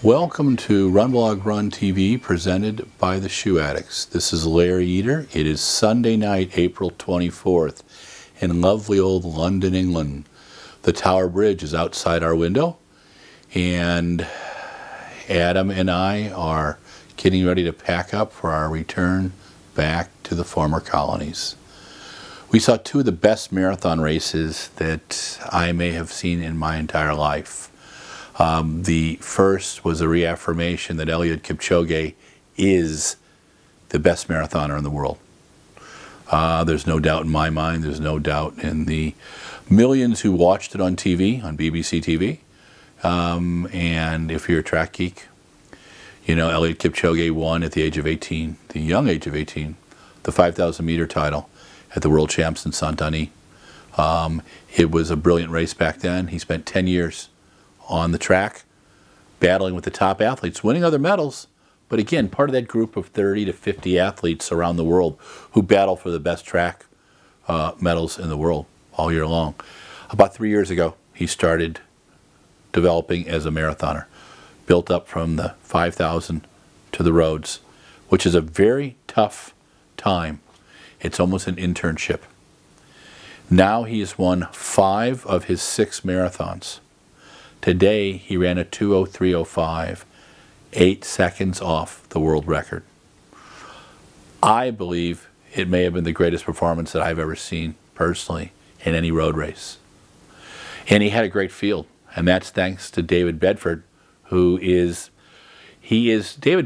Welcome to RunBlogRun TV, presented by the Shoe Addicts. This is Larry Eater. It is Sunday night, April 24th, in lovely old London, England. The Tower Bridge is outside our window, and Adam and I are getting ready to pack up for our return back to the former colonies. We saw two of the best marathon races that I may have seen in my entire life. The first was a reaffirmation that Eliud Kipchoge is the best marathoner in the world. There's no doubt in my mind. There's no doubt in the millions who watched it on TV, on BBC TV. And if you're a track geek, you know Eliud Kipchoge won at the age of 18, the young age of 18, the 5,000 meter title at the World Champs in Saint-Denis. It was a brilliant race back then. He spent 10 years on the track, battling with the top athletes, winning other medals, but again, part of that group of 30 to 50 athletes around the world who battle for the best track medals in the world all year long. About 3 years ago, he started developing as a marathoner, built up from the 5,000 to the roads, which is a very tough time. It's almost an internship. Now he has won 5 of his 6 marathons. Today, he ran a 2:03:05, 8 seconds off the world record. I believe it may have been the greatest performance that I've ever seen, personally, in any road race. And he had a great field, and that's thanks to David Bedford, David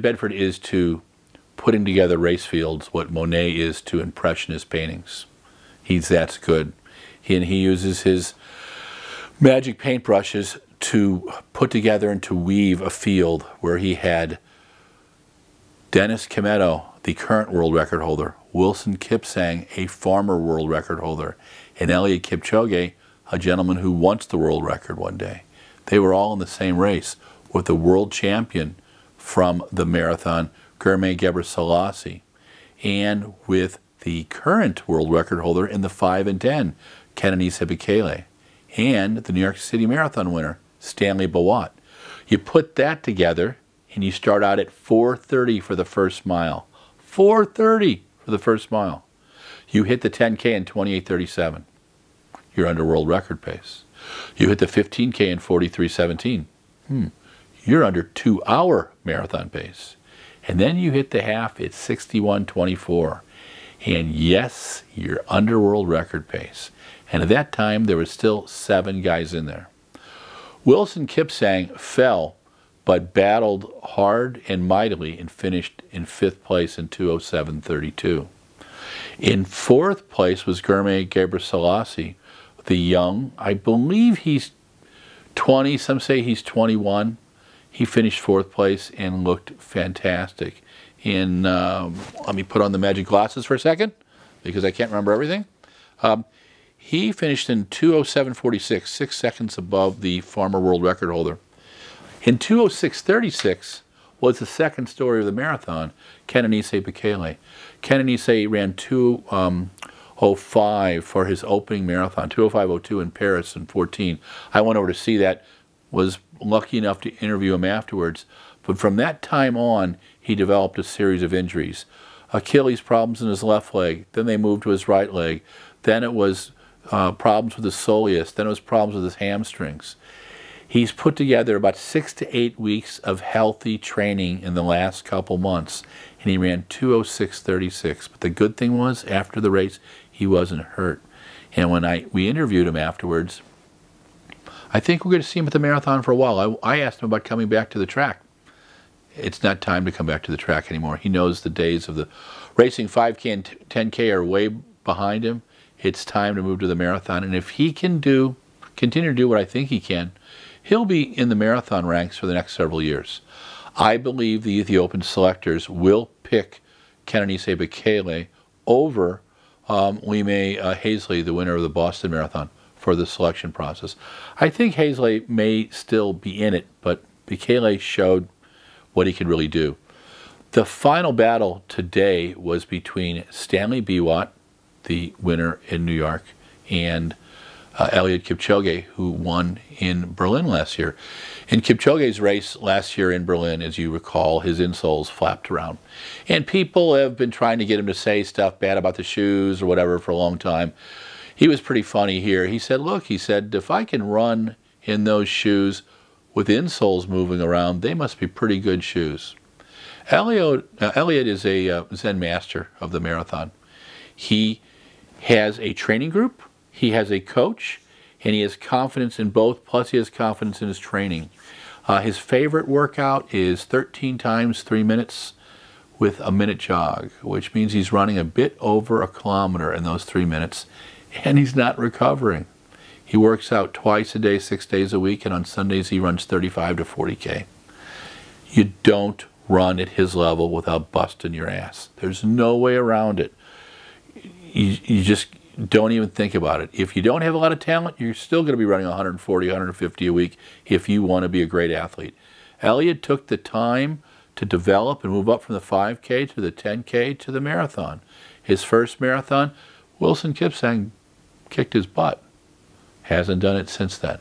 Bedford is to putting together race fields what Monet is to impressionist paintings. He's that good. He uses his magic paintbrushes to put together and to weave a field where he had Dennis Kimetto, the current world record holder, Wilson Kipsang, a former world record holder, and Eliud Kipchoge, a gentleman who wants the world record one day. They were all in the same race with the world champion from the marathon, Germain Gebrselassie, and with the current world record holder in the 5 and 10, Kenenisa Bekele, and the New York City Marathon winner, Stanley Bawat. You put that together and you start out at 4:30 for the first mile. 4:30 for the first mile. You hit the 10K in 28:37. You're under world record pace. You hit the 15K in 43:17. You're under 2-hour marathon pace. And then you hit the half at 61:24. And yes, you're under world record pace. And at that time, there were still 7 guys in there. Wilson Kipsang fell, but battled hard and mightily and finished in 5th place in 2:07:32. In 4th place was Germain Gebrselassie, the young. I believe he's 20. Some say he's 21. He finished 4th place and looked fantastic. Let me put on the magic glasses for a second, because I can't remember everything. He finished in 2:07:46, 6 seconds above the former world record holder. In 2:06:36 was the second story of the marathon, Kenenisa Bekele. Kenenisa ran 2:05 for his opening marathon, 2:05:02 in Paris in 14. I went over to see that, was lucky enough to interview him afterwards. But from that time on, he developed a series of injuries. Achilles problems in his left leg, then they moved to his right leg, then it was problems with his soleus, then it was problems with his hamstrings. He's put together about 6 to 8 weeks of healthy training in the last couple months, and he ran 2:06:36. But the good thing was, after the race, he wasn't hurt. And when we interviewed him afterwards, I think we're going to see him at the marathon for a while. I asked him about coming back to the track. It's not time to come back to the track anymore. He knows the days of the racing 5K and 10K are way behind him. It's time to move to the marathon. And if he can continue to do what I think he can, he'll be in the marathon ranks for the next several years. I believe the Ethiopian selectors will pick Kenenisa Bekele over Lime Hazley, the winner of the Boston Marathon, for the selection process. I think Hazley may still be in it, but Bekele showed what he could really do. The final battle today was between Stanley Bawat, the winner in New York, and Eliud Kipchoge, who won in Berlin last year. In Kipchoge's race last year in Berlin, as you recall, his insoles flapped around. And people have been trying to get him to say stuff bad about the shoes or whatever for a long time. He was pretty funny here. He said, look, he said, if I can run in those shoes with insoles moving around, they must be pretty good shoes. Eliud is a Zen master of the marathon. He has a training group, he has a coach, and he has confidence in both, plus he has confidence in his training. His favorite workout is 13 times 3 minutes with a minute jog, which means he's running a bit over a kilometer in those 3 minutes, and he's not recovering. He works out twice a day, 6 days a week, and on Sundays he runs 35 to 40K. You don't run at his level without busting your ass. There's no way around it. You just don't even think about it. If you don't have a lot of talent, you're still going to be running 140, 150 a week if you want to be a great athlete. Eliud took the time to develop and move up from the 5K to the 10K to the marathon. His first marathon, Wilson Kipsang kicked his butt. Hasn't done it since then.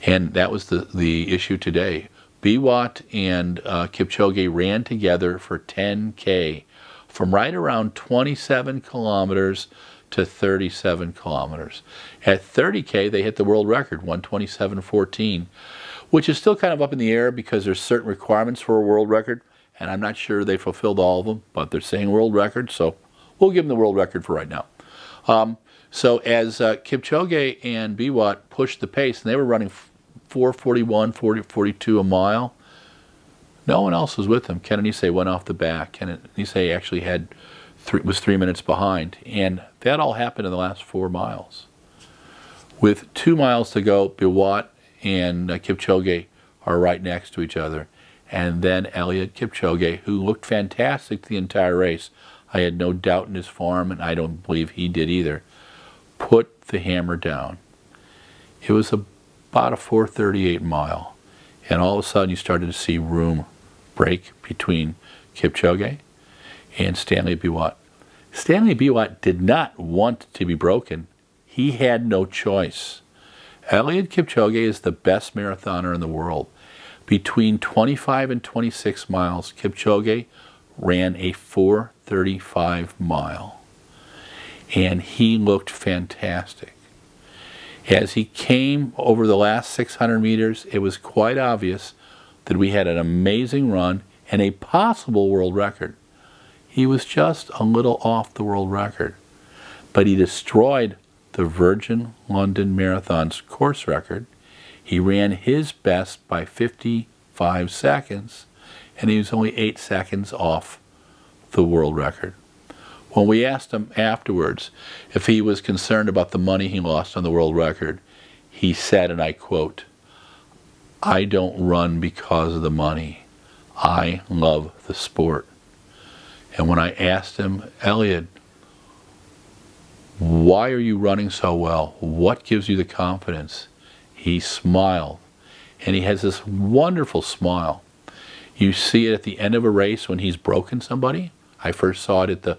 And that was the issue today. Biwott and Kipchoge ran together for 10K from right around 27 kilometers to 37 kilometers. At 30K, they hit the world record, 127.14, which is still kind of up in the air because there's certain requirements for a world record, and I'm not sure they fulfilled all of them, but they're saying world record, so we'll give them the world record for right now. So as Kipchoge and Biwott pushed the pace, and they were running 4:41, 42 a mile, no one else was with them. Kenenisa went off the back. Kenenisa actually was 3 minutes behind, and that all happened in the last 4 miles. With 2 miles to go, Biwott and Kipchoge are right next to each other, and then Eliud Kipchoge, who looked fantastic the entire race. I had no doubt in his form, and I don't believe he did either. Put the hammer down. It was about a 4:38 mile, and all of a sudden you started to see room break between Kipchoge and Stanley Biwott. Stanley Biwott did not want to be broken. He had no choice. Eliud Kipchoge is the best marathoner in the world. Between 25 and 26 miles, Kipchoge ran a 4:35 mile, and he looked fantastic. As he came over the last 600 meters, it was quite obvious that we had an amazing run and a possible world record. He was just a little off the world record, but he destroyed the Virgin London Marathon's course record. He ran his best by 55 seconds, and he was only 8 seconds off the world record. When we asked him afterwards if he was concerned about the money he lost on the world record, he said, and I quote, "I don't run because of the money. I love the sport." And when I asked him, "Eliud, why are you running so well? What gives you the confidence?" He smiled, and he has this wonderful smile. You see it at the end of a race when he's broken somebody. I first saw it at the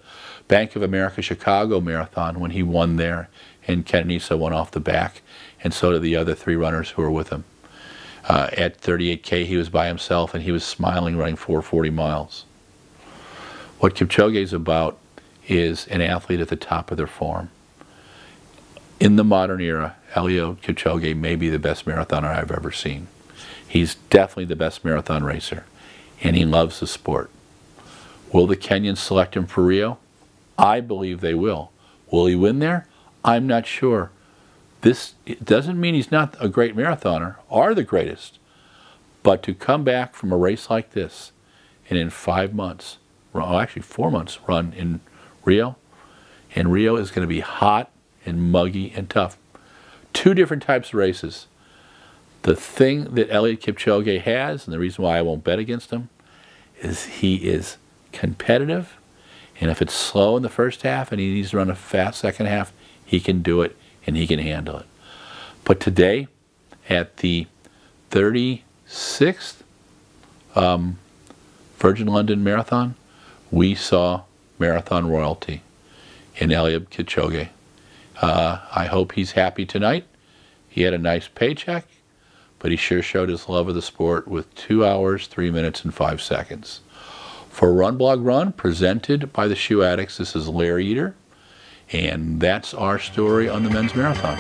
Bank of America Chicago Marathon when he won there, and Kenenisa went off the back, and so did the other 3 runners who were with him. At 38K, he was by himself, and he was smiling, running 4:40 miles. What Kipchoge is about is an athlete at the top of their form. In the modern era, Eliud Kipchoge may be the best marathoner I've ever seen. He's definitely the best marathon racer, and he loves the sport. Will the Kenyans select him for Rio? I believe they will. Will he win there? I'm not sure. It doesn't mean he's not a great marathoner, or the greatest, but to come back from a race like this, and in 5 months, well, actually 4 months, run in Rio, and Rio is going to be hot and muggy and tough. 2 different types of races. The thing that Eliud Kipchoge has, and the reason why I won't bet against him, is he is competitive, and if it's slow in the first half and he needs to run a fast second half, he can do it and he can handle it. But today, at the 36th Virgin London Marathon, we saw marathon royalty in Eliud Kipchoge. I hope he's happy tonight. He had a nice paycheck, but he sure showed his love of the sport with 2 hours, 3 minutes, and 5 seconds. For Run Blog Run, presented by the Shoe Addicts, this is Larry Eater, and that's our story on the men's marathon.